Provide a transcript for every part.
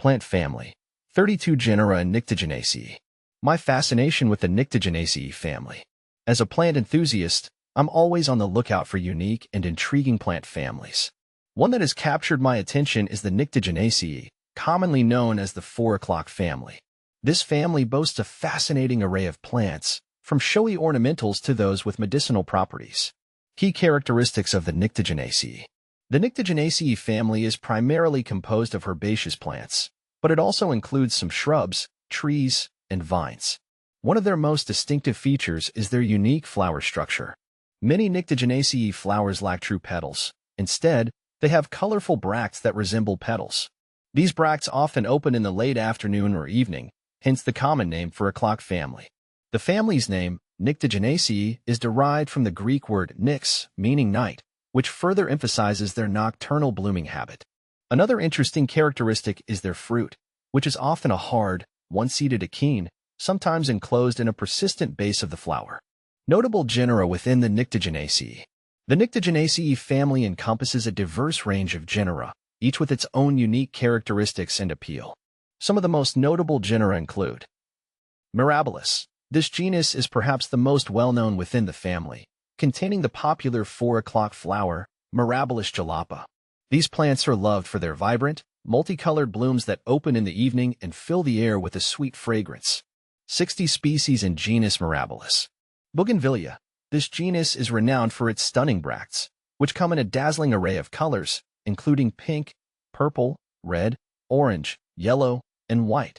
Plant family. 32 Genera and Nyctaginaceae. My fascination with the Nyctaginaceae family. As a plant enthusiast, I'm always on the lookout for unique and intriguing plant families. One that has captured my attention is the Nyctaginaceae, commonly known as the 4 o'clock family. This family boasts a fascinating array of plants, from showy ornamentals to those with medicinal properties. Key characteristics of the Nyctaginaceae. The Nyctaginaceae family is primarily composed of herbaceous plants, but it also includes some shrubs, trees, and vines. One of their most distinctive features is their unique flower structure. Many Nyctaginaceae flowers lack true petals. Instead, they have colorful bracts that resemble petals. These bracts often open in the late afternoon or evening, hence the common name for o'clock family. The family's name, Nyctaginaceae, is derived from the Greek word nyx, meaning night, which further emphasizes their nocturnal blooming habit. Another interesting characteristic is their fruit, which is often a hard, one-seeded achene, sometimes enclosed in a persistent base of the flower. Notable genera within the Nyctaginaceae. The Nyctaginaceae family encompasses a diverse range of genera, each with its own unique characteristics and appeal. Some of the most notable genera include Mirabilis. This genus is perhaps the most well-known within the family, containing the popular 4 o'clock flower, Mirabilis jalapa. These plants are loved for their vibrant, multicolored blooms that open in the evening and fill the air with a sweet fragrance. 60 species in genus Mirabilis. Bougainvillea. This genus is renowned for its stunning bracts, which come in a dazzling array of colors, including pink, purple, red, orange, yellow, and white.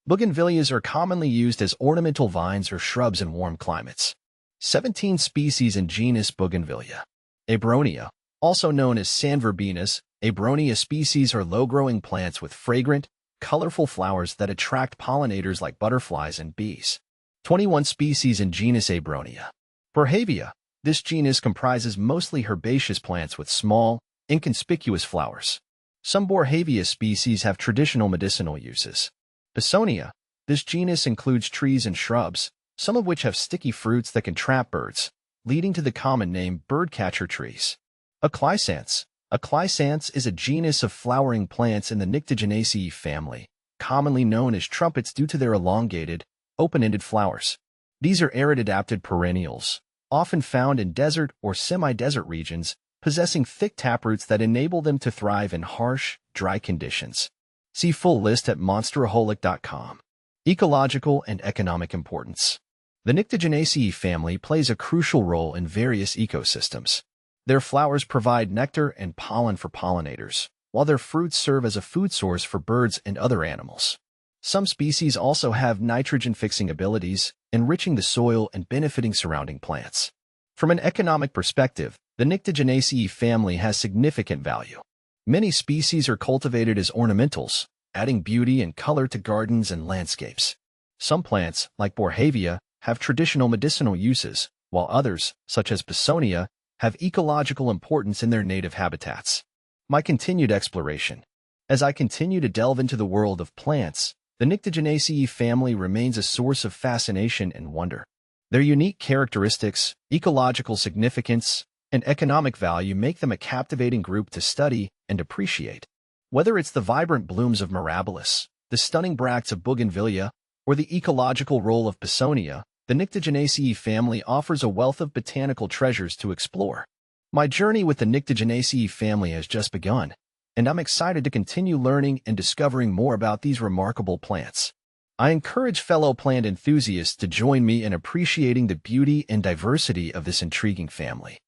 Bougainvilleas are commonly used as ornamental vines or shrubs in warm climates. 17 species in genus Bougainvillea. Abronia. Also known as Sandverbenas, Abronia species are low-growing plants with fragrant, colorful flowers that attract pollinators like butterflies and bees. 21 species in genus Abronia. Borhavia. This genus comprises mostly herbaceous plants with small, inconspicuous flowers. Some Borhavia species have traditional medicinal uses. Pisonia. This genus includes trees and shrubs, some of which have sticky fruits that can trap birds, leading to the common name birdcatcher trees. Aclysanthes. Aclysanthes is a genus of flowering plants in the Nyctaginaceae family, commonly known as trumpets due to their elongated, open-ended flowers. These are arid-adapted perennials, often found in desert or semi-desert regions, possessing thick taproots that enable them to thrive in harsh, dry conditions. See full list at monsteraholic.com. Ecological and economic importance. The Nyctaginaceae family plays a crucial role in various ecosystems. Their flowers provide nectar and pollen for pollinators, while their fruits serve as a food source for birds and other animals. Some species also have nitrogen-fixing abilities, enriching the soil and benefiting surrounding plants. From an economic perspective, the Nyctaginaceae family has significant value. Many species are cultivated as ornamentals, adding beauty and color to gardens and landscapes. Some plants, like Borhavia, have traditional medicinal uses, while others, such as Pisonia, have ecological importance in their native habitats. My continued exploration. As I continue to delve into the world of plants, the Nyctaginaceae family remains a source of fascination and wonder. Their unique characteristics, ecological significance, and economic value make them a captivating group to study and appreciate. Whether it's the vibrant blooms of Mirabilis, the stunning bracts of Bougainvillea, or the ecological role of Pisonia, the Nyctaginaceae family offers a wealth of botanical treasures to explore. My journey with the Nyctaginaceae family has just begun, and I'm excited to continue learning and discovering more about these remarkable plants. I encourage fellow plant enthusiasts to join me in appreciating the beauty and diversity of this intriguing family.